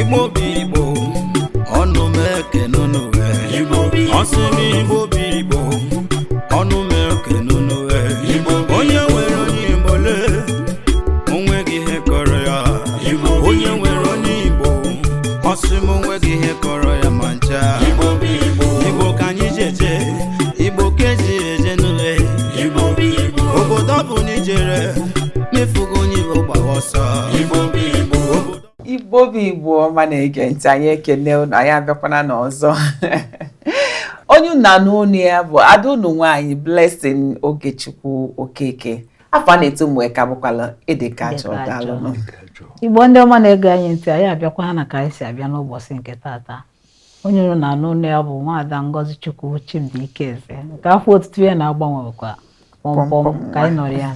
Igbo Igbo onu meke nunu Igbo Osimi Igbo onu meke nunu onye nwere onye Igbo le onwe gị ihe kọrọ ya onye nwere onye Igbo osimi onwe gị ihe kọrọ ya mancha Igbo ka anyị jeje Igbo keji eje nule obodo bụ n'ijere mefugo onye Igbo gbawa ọsọ Igbo bụ Igbo ọma na-ege ntị anyị ekene unu anyị abịakwana n'ọzọ onye nna n'onu ya bụ ada unu nwaanyị Blessing Ogechukwu Okeke afọ a na-eto mgbe ka bụkwala edekacho dalụ Igbo ndị ọma na-ege anyị ntị anyị abịakwa na ka anyị si abịa n'ụbọchị nke tata onye nọ na n'onu ya bụ nwaada Ngozi Chukwu Chibdikeze nke afọ otutu ya na-agbanwe kwa pọmpọm ka anyị nọrọ ya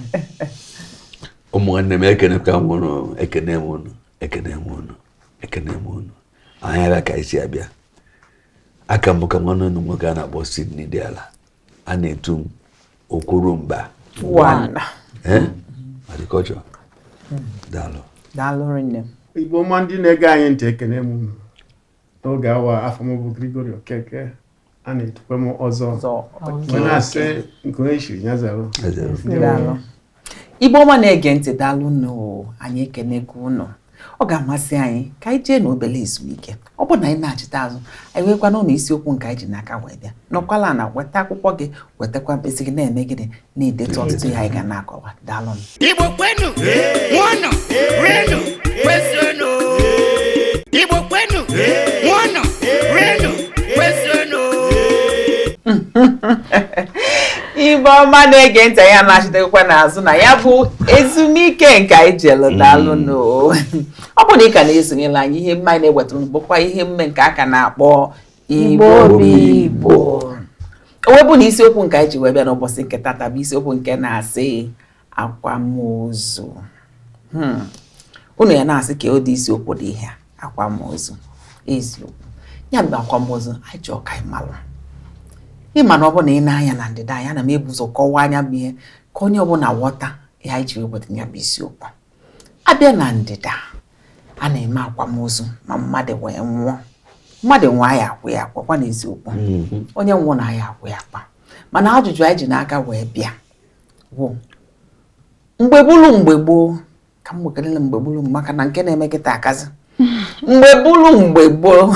ụmụnne m ekene ka m nwụrụ ekene m unu anyị abịa ka isi abịa aka mbụ ka nwanne unu nwoke a na-akpọ Sydney dị ala a na-etu m okwuru mba agriculture daalụ rinne Igbo ọma ndị na-ege anyị ntị ekene m unu n'oge awa afọ m bụ Gregory Okeke a na-etukwe m ọzọ na-asị nke onye shiri ya zero Igbo ọma na-ege ntị daalụ nụ anyị ekenego unu ọ ga-amasị anyị ka anyị jee n'obele ezumike ọ bụ na anyị na-achịta azụ anyị nwekwa n'ụlọ isiokwu nke anyị ji n'aka wee bịa nọkwala na weta akwụkwọ gị wetakwa mkpịsị gị na-eme gịnị na-edetu ọtụtụ ihe anyị ga na-akọwa daalụ Igbo kwenu nwanọ renu kwesịrịnụ Igbo kwenu nwanọ renu kwesịrịnụ Igbo ọma na-ege ntị anyị na-achịtakwa n'azụ na ya bụ ezumike nke anyị jelu daalụ nụ ọ bụ na ị ka na-esonyela anyị ihe mma anyị na-ewetara bụkwa ihe mme nke aka na-akpọ Igbo bụ Igbo owebụ na isiokwu nke anyị ji wee bịa n'ụbọchị nke tata bụ isiokwu nke na-asị akwamozu unu ya na-asị ka ọ dị isiokwu dị ihe akwamozu eziokwu ya bụ akwamozu anyị chọọ ka anyị malụ ịma na ọ bụ na ị na-anya na ndịda anya na m ebuzo kọwaa anya bụ ihe ka onye ọbụla ghọta ihe anyị ji wepụta ya bụ isiokwu abịa na ndịda a na-eme akwamozu ma mmadụ wee nwụọ mmadụ nwa ya akwụ ya akwa na eziokwu onye nwụọ na ya akwụ ya akwa mana ajụjụ anyị ji n'aka wee bịa bụ mgbe gboo ka m gbekelele mgbe gboo maka na nke na-eme kịta akazi mgbe gboo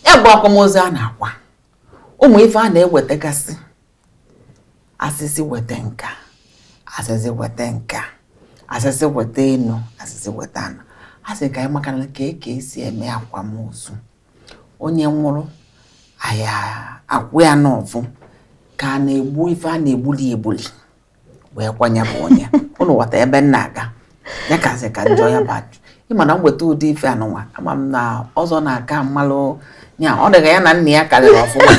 ya bụ akwamozu a na-akwa ụmụ ife a na-ewetagasị asịsị weta nka asịsị weta nka asịsị weta enu asịsị weta anụ asị ka anyị makana ka esi eme akwamozu onye nwụrụ aya akwụ ya n'ọfụ ka a na-egbu ife a na-egbuli wee kwanya bụ onye ụnụ ghọta ebe nna aga ya kasị ka njọ ya bajụ ịma na mweta ụdị ife anụnwa ama m na ọzọ na-aka mmalụ ya ọ dịga ya na nna ya karịrị ọfụma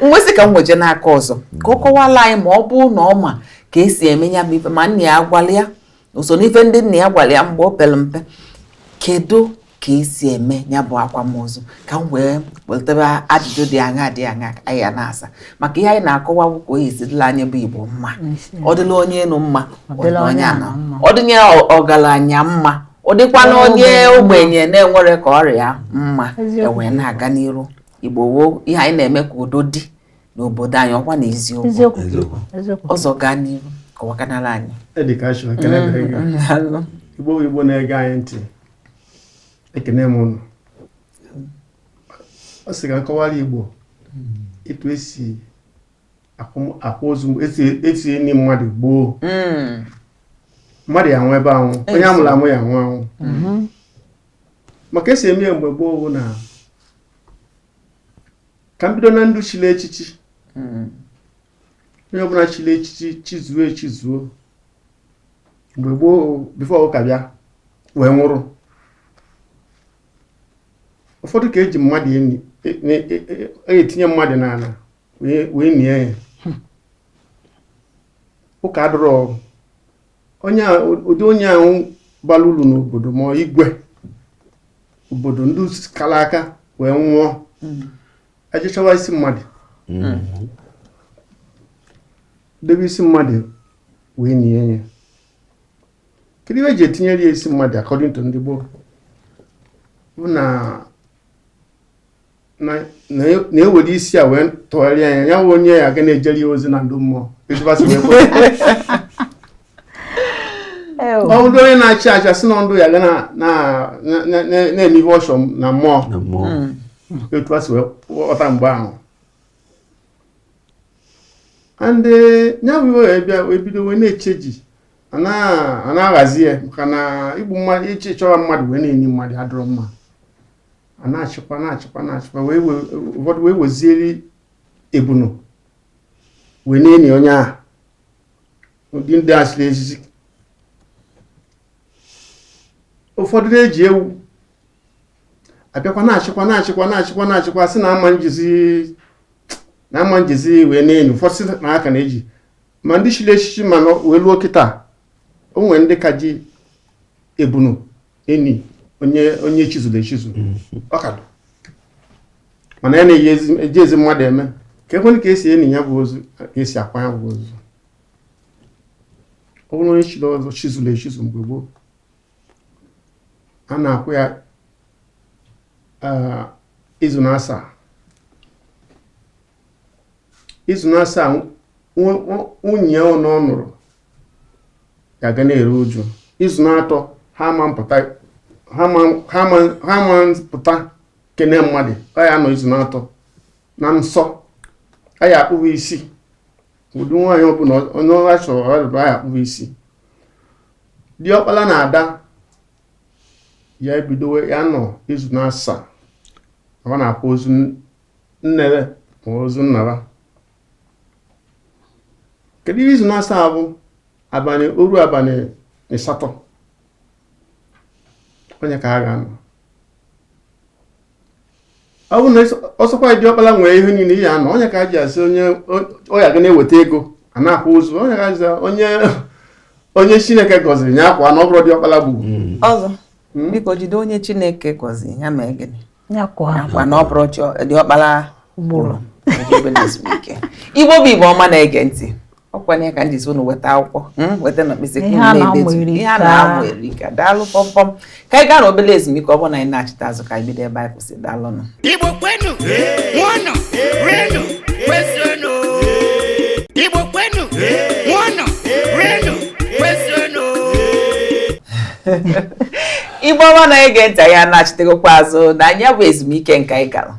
mwesị ka m weje n'aka ọzọ ka ọ kọwala anyị ma ọ bụ na ọma ka esi eme ya bụ ife ma nna ya gwala ya ụsọ n'ife ndị nna ya gwara ya mgbe o pere mpe kedu ka esi eme ya bụ akwamozu ka m wee wetebe ajụjụ dị aṅa anyị ya na-asa maka ihe anyị na-akọwa bụ ka o esirila anyị bụ Igbo mma ọ dịla onye enu mma ọ dịnye ọgaranya mma ọ dịkwa na onye ogbenye na-enwere ka ọrịa mma ewee na-aga n'iru Igbo woo ihe anyị na-eme ka udo dị n'obodo anyị ọkwa na eziokwu ọzọ gaa n'iru kọwakanala anyị Igbo na-ege anyị ntị ekene m unu ọ sị ka nkọwara Igbo etu esi akwamozu esi enyi mmadụ gboo mmadụ ya nwụ ebe anwụ onye amụrụ amụ ya nwụ anwụ maka esi eme mgbe gboo bụ na ka mbido na ndụ chile echichi onye ọbụla chile echichi chizuo mgbe gboo bifo ụka bịa wee nwụrụ ụfọdụ ka eji mmadụ etinye mmadụ n'ala wee nie ya ụka adụrụ ọrụ ụdị onye ahụ bara uru n'obodo ma igwe obodo ndị kara aka wee nwụọ ejechawa isi mmadụ debe isi mmadụ wee nie ya kedu iwe ji etinyere ya isi mmadụ according to ndị gboo bụ na-ewere isi a wee tụgharịa anya ya onye ya ga na-ejere ya ozi na ndụ mmụọ ọ bụrụ onye na-achị acha si na ndụ ya ga na-eme ihe ọchọ na mmụọ etu a si wee ọta mgbe ahụ and ya bụ iwe bịa ebido wee na-echeji a na-aghazi ya maka na igbu mmadụ ịchọrọ mmadụ wee na-enye mmadụ adịrọ mma a na-achịkwa ụfọdụ wee wezieri ebunu wee na-enye onye ahụ ụdị ndị asịrị ezizi ụfọdụ na-eji ewu abịakwa na-achịkwa sị na ama njizi wee na-enye ụfọdụ sị na aka na-eji ma ndị chiri echichi ma wee luo kịta o nwere ndị ka ji ebunu enyi onye chizuru echizu ọkado mana ya na-eji ezi mmadụ eme ka ekwentị ka esi enyi ya bụ ozu ka esi akwa ya bụ ozu ọ bụrụ onye chiri ọzọ chizuru echizu mgbe gboo a na-akwụ ya izu na asaa nwunye ya ọ nụrụ ga-aga na-eru uju izu na atọ ha ma mpụta kene mmadụ ọ ya nọ izu na atọ na nsọ a ya akpụghị isi ụdị nwaanyị ọbụla onye ọha chọrọ ọdụdụ a ya akpụghị isi diọkpala na ada ya ebidowe ya nọ izu na asaa ọ na-akpọ ozu nnere ma ozu nnara kedu izu na asaa bụ oru abalị asatọ onye ka ha ga-anọ ọ bụ na ọsọkwa diọkpala nwere ihe niile ya anọ onye ka ha ji asị onye ga na-eweta ego a na-akwa ozu onye ka ji onye Chineke gọziri ya akwa na ọ bụrụ diọkpala gburu ọzọ biko jide onye Chineke gọziri ya mee gịnị akwa na ọ bụrụ diọkpala gburu Igbo bụ Igbo ọma na-ege ntị ọkwanye ka ndị unu weta akwụkwọ weta na mkpịsị ihe a na-amụ erika daalụ pọmpọm ka anyị gaa na obere ezumike ọ bụrụ na anyị na-achịta azụ ka anyị bido ebe anyị kwụsị daalụnụ Igbo kwenu nwanọ renu kwesịrịnụ Igbo kwenu nwanọ renu kwesịrịnụ Igbo ọma na-ege ntị anyị na-achịtegokwa azụ na anyị bụ ezumike nke anyị gara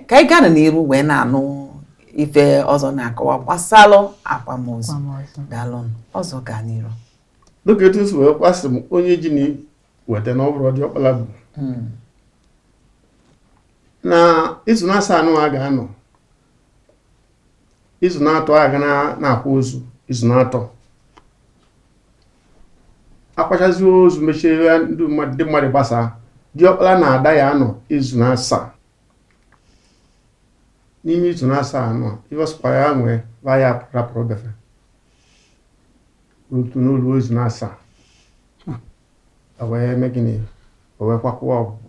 ka anyị gaa n'iru wee na-anụ ife ọzọ na-akọwa gbasalụ akwamozu daalụnụ ọzọ gaa n'iru n'oge etu esi wee kwasị m onye ji na weta na ọ bụrụ diọkpala bụ na izu na asaa anụ a ga-anọ izu na atọ a ga na-akwa ozu izu na atọ akwachazi ozu mechie ndị mmadụ gbasaa diọkpala na ada ya anọ izu na asaa n'ime izu na asaa anọ ịghọsịkwa ya nwee vaya rapụrụ befe otu n'olu izu na asaa wee mee gịnị o wee kwakwuo ọgwụgwụ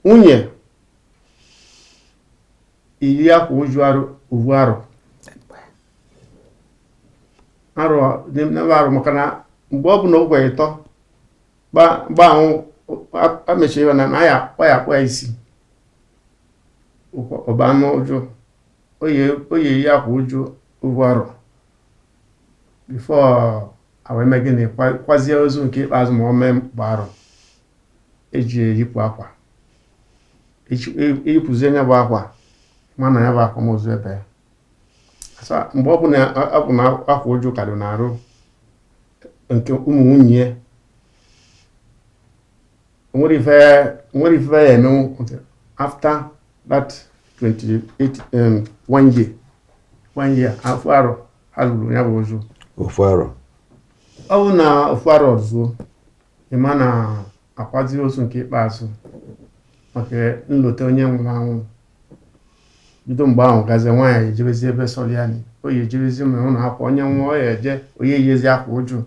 nwunye iri akwa oju ovu arụ maka na mgbe ọ bụ na ụgwọ ịtọ gba ahụ amechiri ya na ya akpọ ya isi ọba anụ ụjụ oye ya akwa ụjụ ovu arụ bifo awee mee gịnị kwazie ozu nke ikpeazụ ma ọ mee mkpa arụ eji eyipụ akwa eyipụzi anya bụ akwa mana ya bụ akwamozu ebe mgbe ọ bụ na akwa ụjụ ka dị n'arụ nke ụmụ nwunye nwere ife ya emenwu after that 28 one year afọ arọ ha lụrụ ya bụ ozu ofu arọ ọ bụ na ofu arọ zuo ịma na akwazi ozu nke ikpeazụ maka nlote onye nwụrụ anwụ bido mgbe ahụ gazie nwaanyị ejebezi ebe soliani o yi ejebezi ma ụlọ akwa onye nwụọ ya eje onye yezi akwa ụjụ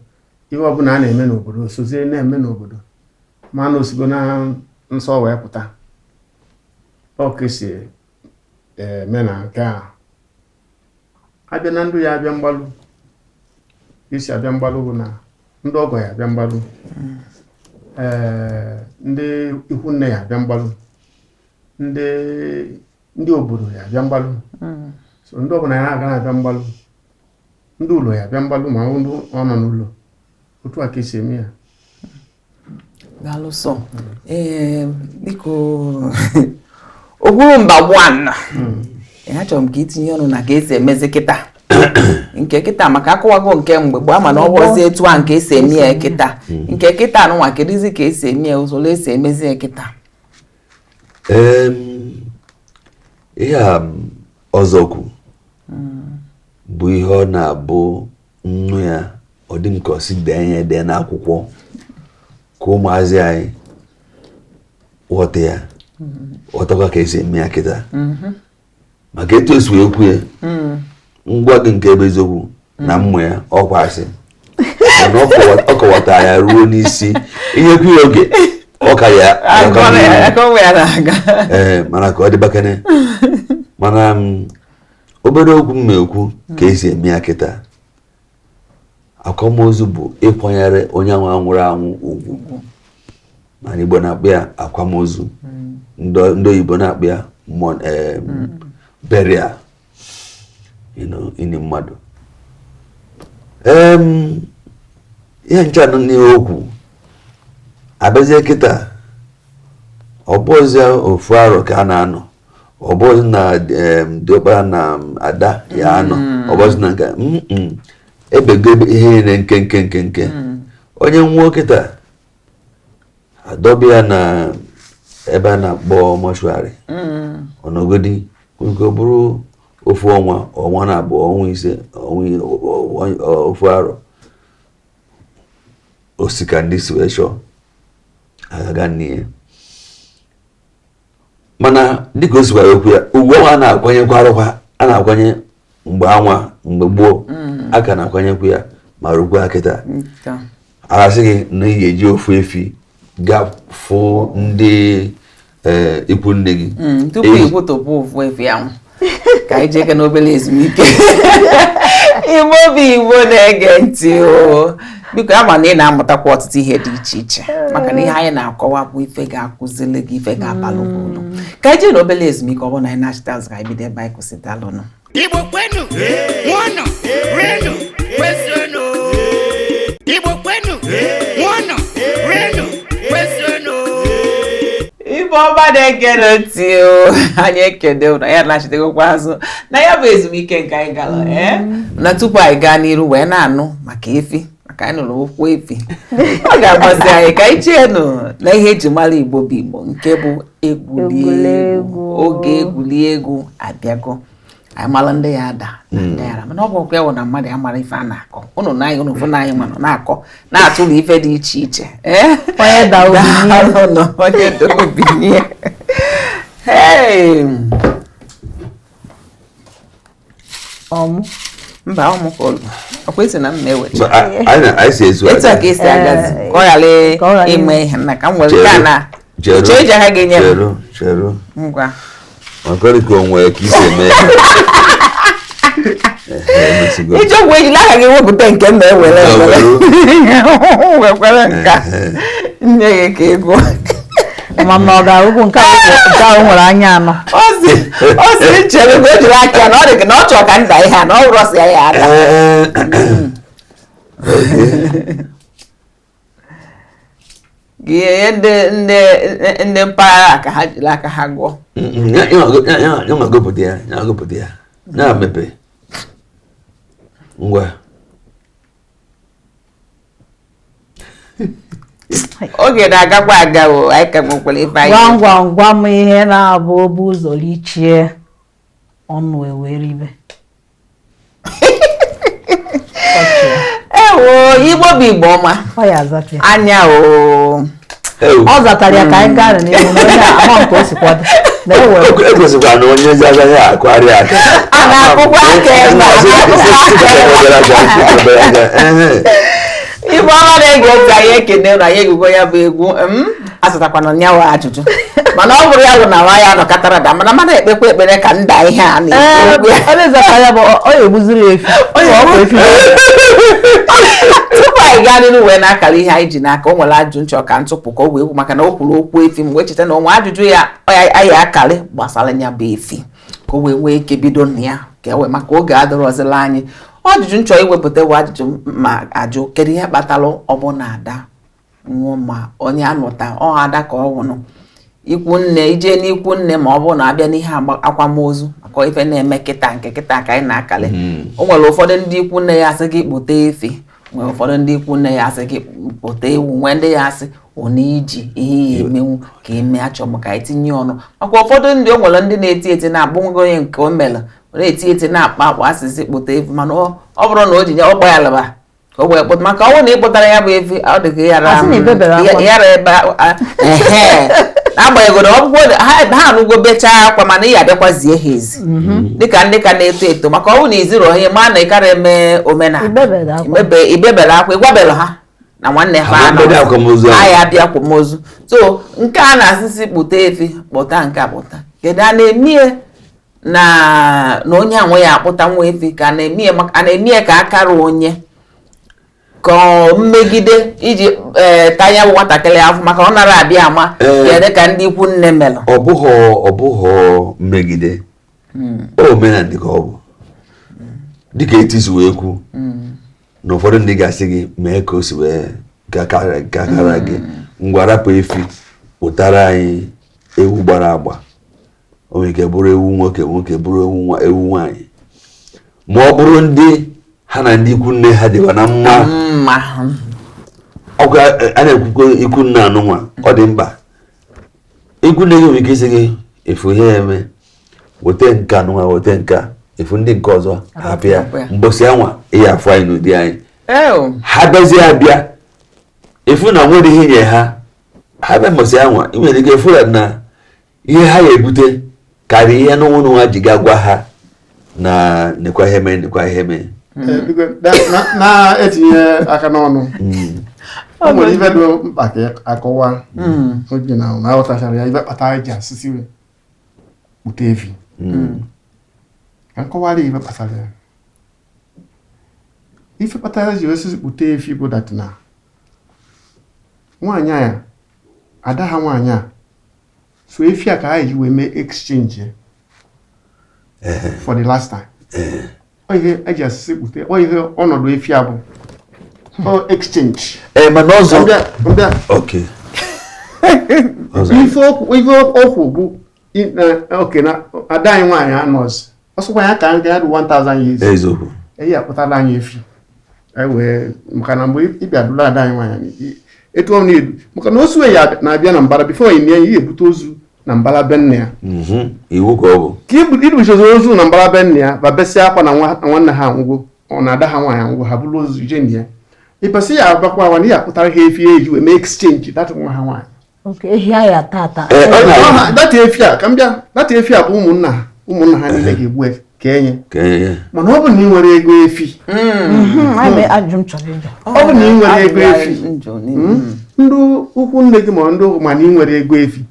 ihe ọbụla a na-eme n'obodo sozie na-eme n'obodo ma na osigo na nsọ wee pụta ọka esi eme na nke a abịa na ndụ ya abịa mgbalụ isi abịa mgbalụ bụ na ndị ọgọ ya abịa mgbalụ ndị ikwu nne ya abịa mgbalụ ndị obodo ya abịa mgbalụ so ndị ọbụla ya na-aga na-abịa mgbalụ ndị ụlọ ya abịa mgbalụ ma ọ nọ n'ụlọ otu a ka esi eme ya Galuso. Biko Ogwurumba 1. Achọrọ m ka itinye ọnụ na ka esi emezi kịta. Nke kịta maka akụwago nke mgbe gbaa mana ọ bụrụzi etu a nke esi eme ya kịta. Nke kịta anụnwa kedụzi ka esi eme ya usoro esi emezi ya kịta. Ihe a ọzọkwu bụ ihe ọ na-abụ nnu ya ọ dị nke osi dee dee n'akwụkwọ ka ụmụazị anyị ghọta ya ghọtakwa ka esi eme ya kịta maka etu esi wee kwu ya ngwa gị nke ebe eziokwu na mmụ ya ọkwa asị ọ kọwata ya ruo n'isi ihe kwu ya oge ọka ya mana ka ọ dị bakene mana obere okwu m ekwu ka esi eme ya kịta akwamozu bụ ịkwanyere onye nwụrụ anwụ ugwu mana Igbo na-akpọ ya akwamozu ndị oyibo na-akpọ ya burial ini mmadụ ihe ncha nọ n'ihe okwu abịazie kịta ọbọzi ofu arọ ka a na-anọ ọbọzi na diọkpara na ada ya anọ ọbọzi na nke ebego ihe nke onye nwụọ kịta adọba ya na ebe a na-akpọ mọshụarị ọnọgodi nke bụrụ ofu ọnwa na abụọ ọnwa ise ofu arọ osika ndị si wee chọọ agaga n'ihe mana dịka o sikwara okwu ya ugwu ọnwa a na-akwanyekwa arụkwa a na-akwanye mgbe gboo aka na-akwanyekwa ya ma rukwa kịta aghasị gị na ị ga-eji ofu efi gafụ ndị ikwu nne gị tupu ikwutopụ ofu efi ahụ ka anyị jeke n'obere ezumike Igbo na-ege ntị o biko ama na ị na-amụtakwa ọtụtụ ihe dị iche iche maka na ihe anyị na-akọwa bụ ife ga-akụzili gị ife ga-abalụ gị ụlọ ka anyị jee n'obere ezumike ọ bụrụ na anyị na-achịta azụ ka anyị bido ebe anyị kwụsịtalụnụ Igbo kwenu nwanọ renu kwesịrịnụ Igbo kwenu nwanọ renu kwesịrịnụ Igbo ọma na-ekere ntị o anyị ekene ụlọ ya na-achitegokwa azụ na ya bụ ezumike nke anyị gara na tupu anyị gaa n'iru wee na-anụ maka efi maka anyị nụrụ okwu efi ọ ga-agbazi anyị ka anyị cheenụ na ihe eji mara Igbo bụ Igbo nke bụ egwuregwu oge egwuregwu abịago anyị mara ndị ya ada na ndị yara mana ọ bụ okwu ewu na mmadụ ya mara ife a na-akọ ụnụ na anyị ụnụ fụ na anyị manụ na-akọ na-atụrụ ife dị iche iche onye da obinye mba ọmụkọlụ ọkwa isi na mma ewecha etu a ka esi agazi ka ọ ghara ime ihe nna ka m nwere gaa na uche eji aka ga-enye m ngwa Makariko onwe ka isi eme ije ogwe ejila aka gị wepụta nke m na-ewere wekwere nka nye gị ka ego mana ọ ga-arụkwu nke ahụ nwere anya anọ o si chere ego ejiri aka na ọ dị na ọ chọrọ ka nda ihe a na ọ bụrụ ọsị ya ada gị ndị mpaghara ka ha jiri aka ha gụọ agụpụta ya na-emepe ngwa oge na-agakwa aga o anyị ka nwekwara ife anyị gwa m ihe na-abụ obu ụzọ lichie ọnụ eweribe ewo Igbo bụ Igbo ọma anya o ọ zatara ya ka anyị gara n'ihu onye ama nke o si kwado ekwesịkwara na onye ezi agaghị akụgharị aka a na-akụkwa aka Igbo ọma na-ege ntị anyị ekene na anyị egugo ya bụ egwu asụtakwana nyawa ajụjụ mana ọ bụrụ ya bụ na nwa ya nọkọtara da mana mmadụ ekpekwa ekpere ka nda ihe a na-ekwu ya bụ ọ egbuziri efi tupu anyị gaa n'ihu wee na-akara ihe anyị ji n'aka o nwere ajụjụ nchọ ka ntụpụ ka o wee kwu maka na o kwuru okwu efi m wee cheta na onwe ajụjụ ya anyị akarị gbasara ya bụ efi ka o wee nwee ike bido na ya ka e wee maka oge adọrọzila anyị ajụjụ nchọ iwepụta bụ ajụjụ ma ajụ kedu ihe kpatara ọbụna ada nwụọ ma onye anụta ada ka ọ nwụrụ ikwu nne ije n'ikwu nne ma ọ bụrụ na abịa n'ihe akwamozu maka ife na-eme kịta nke kịta ka anyị na-akali o nwere ụfọdụ ndị ikwu nne ya asị gị kpụta efi nwere ụfọdụ ndị ikwu nne ya asị gị kpụta ewu nwee ndị ya asị ona iji ihe ya emenwu ka eme achọ maka itinye ọnụ maka ụfọdụ ndị o nwere ndị na-eti eti na-agbụngo onye nke o mere na-eti eti na-akpa akpa asịsị kpụta efi mana ọ bụrụ na o ji ya ọ gbayalaba ka o wee kpụta maka ọ bụrụ na ị kpụtara ya bụ efi ọ dị ka yara ebe n'agbanyeghị na ọgwụgwọ ha anụgo bechaa akwa mana ị abịakwazie ha ezi dịka ndị ka na-eto eto maka ọ bụ na iziro ihe ma na ịkara eme omenala ibebere akwa ịgwabere ha na nwanne ha anyị abịa akwamozu so nke a na-asịsị kpụta efi kpụta nke akpụta kedu a na-emie na onye anwe ya akpụta nwa efi ka a na-emie ka akara onye ka mmegide iji tanya bụ nwatakịrị afọ maka ọ nara abịa ama kedu ka ndị ikwu nne melụ ọ bụghị mmegide omenala dị ka ọ bụ dịka etisi wee kwu na ụfọdụ ndị ga-asị gị mee ka o si wee gakara gị ngwa rapụ efi pụtara anyị ewu gbara agba o nwere ike bụrụ ewu nwoke bụrụ ewu nwaanyị ma ọ bụrụ ndị ha na ndị ikwu nne ha dịwa na mma ọgwa a na-ekwukwo ikwu nne anụnwa ọ dị mkpa ikwu nne gị nwere ike isi gị efu ihe eme wete nke anụnwa wete nka efu ndị nke ọzọ hapịa mbosi anwa ịya afọ anyị n'ụdị anyị ha bịazie abịa efu na nwere ihe nye ha bịa mbosi anwa ị nwere ike efu ya na ihe ha ya ebute karịa ihe n'onwe ji ga gwa ha na nekwa ihe mee na-etinye aka n'ọnụ o nwere ife dị mkpa ka akọwa oge na aghọtachara ya ife kpatara ji asịsị kpụta efi ka nkọwara ife kpatara ya ife kpatara ji osisi kpụta efi bụ dat na nwaanyị a ada ha nwaanyị a so efi a ka ha ji wee mee exchange for the last time ihe eji asịsị kpụta ihe ọnọdụ efi a bụ exchange mana ọzọ ife okwu bụ na ada anyị nwaanyị anọzi ọsọkwa ya ka ndị adụ 1000 years eziokwu eyi akpụtala anyị efi maka na mgbe ịbịa dụla ada anyị nwaanyị etu ọ na-edu maka na osu ya na-abịa na mbara bifo ime ihe ebute ozu na mbara be nne ya iwu ka ọ bụ ka ibuchizi ozu na mbara be nne ya babesịa akwa na nwanne ha anwụgo ọ na-ada ha nwaanyị anwụgo ha bụrụ ozu ije nne ya ịpasị ya agbakwa awa na ihe akpụtara ha efi eji wee mee exchange data nwa ha nwaanyị data efi a ka m bịa data efi a bụ ụmụnna ha niile ga-egbu ka enye mana ọ bụ na ị nwere ego efi ndị ukwu nne gị ma ndị ụkwụ mana ị nwere ego efi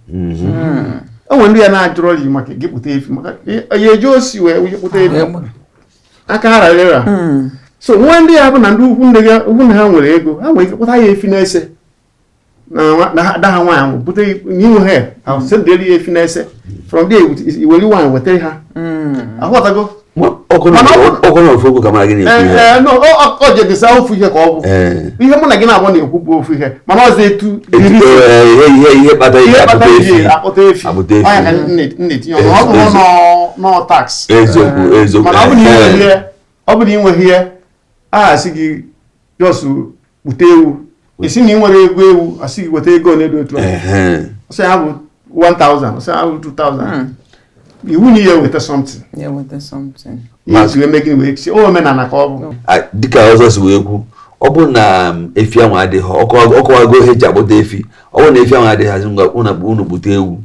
o nwere ndị ya na-ajụrọ gị maka gị kpụta efi maka ya eji osi wee kpụta efi aka ha rarịra so nwa ndị ya bụ na ndị ukwu nne ha nwere ego ha nwere ike kpụta ya efi na-ese na ada ha nwaanyị bute n'inwe ha sedeli efi na-ese from there iwere nwaanyị wetara ha aghọtago ọ jedịsa ofu ihe ka ọ bụ ihe mụ na gị na-agba na-ekwu bụ ofu ihe mana ọzọ etu ihe kpata iji akpụta efi ọnya ka na-etinye ọnụ ọ bụrụ nọ tax mana ọ bụ na inweghị ihe a sị gị jos kpụta ewu isi na ị nwere ego ewu asị gị weta ego na-edo otu ọsọ ya bụ 1000 ọsọ ya bụ 2000 iwu na ihe weta something ihe eme gị wee si omenala ka ọ bụ dịka ọzọ si wee kwu ọ bụ na efi ahụ adịghị ọkọwago ihe eji akpụta efi ọ bụ na efi ahụ adịghị ngwa unu bute ewu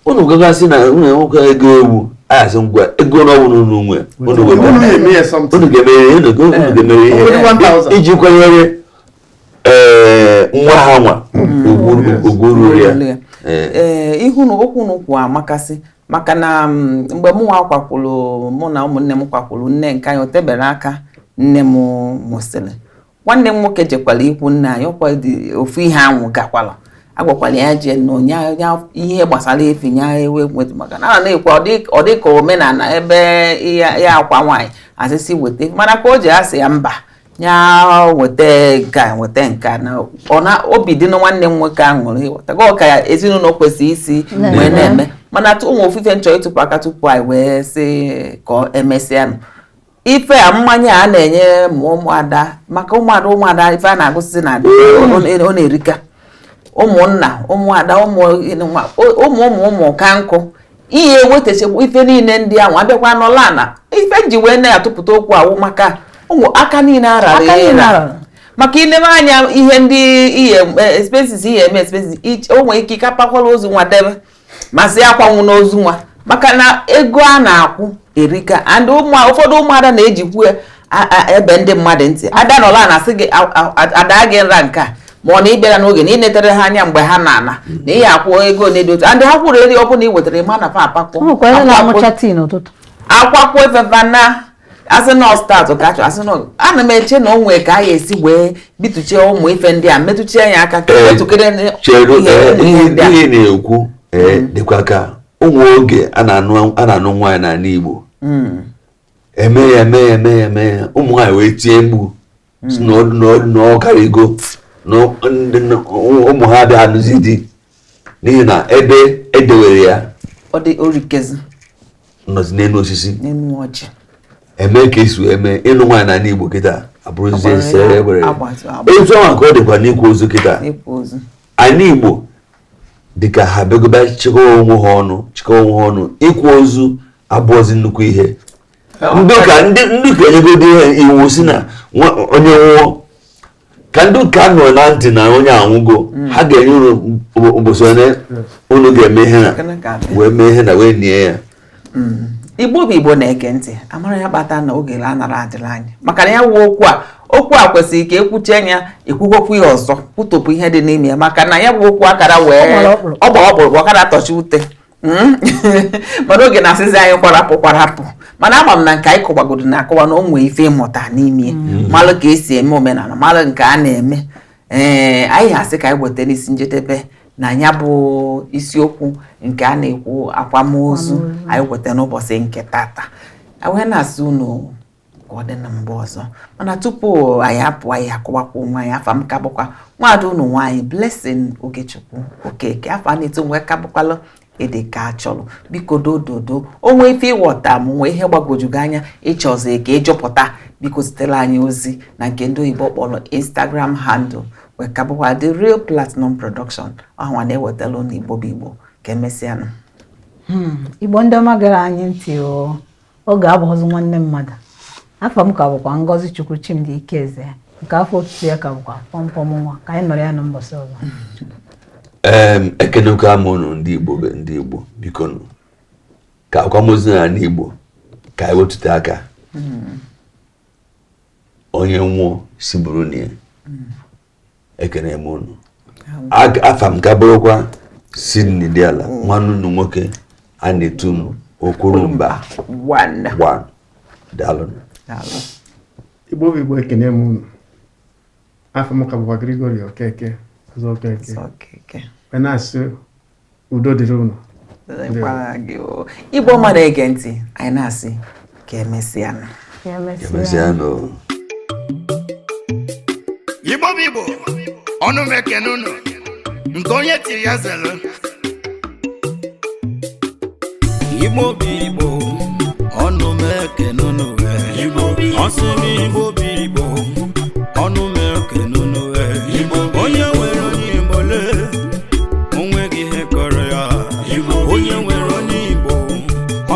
unu gagasị na unu enwekwa ego ewu ayasị ngwa ego n'ọnwụ unu nwe unu ga-emere ihe iji kwanyere nwa ha nwa ugwuru ya okwu n'ukwu amakasị maka na mgbe mụ nwa kwakwuru mụ na ụmụnne m kwakwuru nne nke anyị o tebere aka nne m mụsịrị nwanne m nwoke jekwala ikwu nna anyị ọkwa dị ofu ihe anwụ gakwala agwakwala ya je nọ nya ihe gbasara efi nya ewe nwetụ maka na na-ekwu ọ dị ka omenala ebe ya akwa nwaanyị asịsị weta mana ka o ji asị ya mba nya weta nka na obi dị na nwanne m nwoke ahụ ịghọtago ka ezinụlọ kwesịrị isi wee na-eme mana ụmụ ofufe nchọ ịtụpụ aka tupu anyị wee sị ka emesịa ife a mmanya a na-enye ụmụada maka ụmụada ife a na-agụsị na ọ na-erika ụmụnna ụmụada ụmụ ka nkụ ihe wetachakwa ife niile ndị ahụ abịakwa n'ọla na ife ji wee na-atụpụta okwu awụ maka ụmụ aka niile arara maka ilebe anya ihe ndị ihe expenses ihe eme expenses o nwere ike kapakwala ozu nwa debe masị akwanwụ n'ozu nwa maka na ego a na-akwụ erika and ụfọdụ ụmụada na-ejikwu ebe ndị mmadụ ntị ada n'ọla na asị gị ada gị nra nke a ma ọ na ịbịara n'oge na ịnetere ha anya mgbe ha na-ana na ihe akwụ ego na-edo otu and ha kwụrụ eri ọ bụla ị wetara ịma na fa akwakwo efefa na asị na ọstatụ ka achọ asị na ana m eche na o nwee ka a ga-esi wee bituchie ụmụ ife ndị a metụchie anya aka ka etukere ihe na-ekwu dịkwa ka ụmụ oge a na-anụ nwaanyị n'ala Igbo eme ya ụmụ nwaanyị wee tie mgbu na ọkarigo na ụmụ ha bịa anụzi di n'ihi na ebe edewere ya orikezi nọzi n'elu osisi n'elu ọjị eme ka esi eme ịnụ nwaanyị n'ala Igbo kịta abụrụzie nsere egbere etu ọnwa ka ọ dịkwa n'ikwu ozu kịta ala Igbo dịka ha begoba chịkọwa onwe ha ọnụ ikwu ozu abụọzi nnukwu ihe ndị ka enyegodi ihe iwu si na onye nwụọ ka ndị ka nọ na ntị na onye anwụgo ha ga-enye unu ụbọchị onye unu ga-eme ihe na wee mee ihe na wee nie ya Igbo bụ Igbo na-ege ntị amara ya kpata na oge a nara adịla anyị maka na ya wuo okwu a kwesịrị ka ekwuche anya ekwukwokwu ya ọzọ kwutopụ ihe dị n'ime ya maka na ya bụ okwu akara wee ọkpụrụkpụ ọkara tọchi ute mana oge na-asịzi anyị kwarapụ mana ama m na nke anyị kọgbagodo na-akọwa na o nwee ife ịmụta n'ime malụ ka esi eme omenala malụ nke a na-eme anyị asị ka anyị weta n'isi njedebe na ya bụ isiokwu nke a na-ekwu akwamozu anyị weta n'ụbọchị nke tata wee na-asị unu ka ọ dị na mgbe ọzọ mana tupu anyị apụ anyị akọwakwa onwe anyị afa m ka bụkwa nwaada unu nwaanyị Blessing Ogechukwu Okeke afa na-eto nwe ka bụkwalụ ede ka chọrọ biko dododo onwe ife ịghọta m nwee ihe gbagojugo anya ịchọzi ka ịjụpụta biko zitere anyị ozi na nke ndị oyibo kpọrọ Instagram handle wee ka bụkwa The Real Platinum Production ọhụwa na-ewetala unu Igbo bụ Igbo ka emesịanụ Igbo ndị ọma gara anyị ntị oge abụghịzi nwanne mmadụ afọ m ka bụkwa Ngozi Chukwu Chimdi Ikeze nke afọ otutu ya ka bụkwa pọmpọm nwa ka anyị nọrọ ya na mbọsị ọzọ ekenekwa m unu ndị Igbo biko ka akwamozu na n'Igbo ka anyị wetute aka onye nwụọ si bụrụ na ya ekene m unu afa m ka bụrụkwa Sydney Diala nwanne unu nwoke a na-etu m Okwurumba daalụ Igbo bụ Igbo ekene m unu afa m ka bụkwa Gregory Okeke ọzọ Okeke wee na-asị udo dịrị unu Igbo ọma na-ege ntị anyị na-asị ka emesịanụ Igbo bụ Igbo ọnụ m ekene unu nke onye tiri ya zelu Igbo bụ Igbo ọnụ m ekene unu ọsị m Igbo bụ Igbo ọnụ m ekene unu onye nwere onye Igbo lee onweghị ihe kọrọ ya onye nwere onye Igbo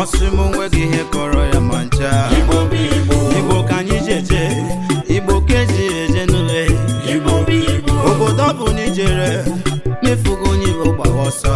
ọsị m onweghị ihe kọrọ ya ma ncha Igbo ka anyị jeje Igbo ka eji eje n'ụlọ obodo ọ bụ n'ijere mefugo onye Igbo gbawa ọsọ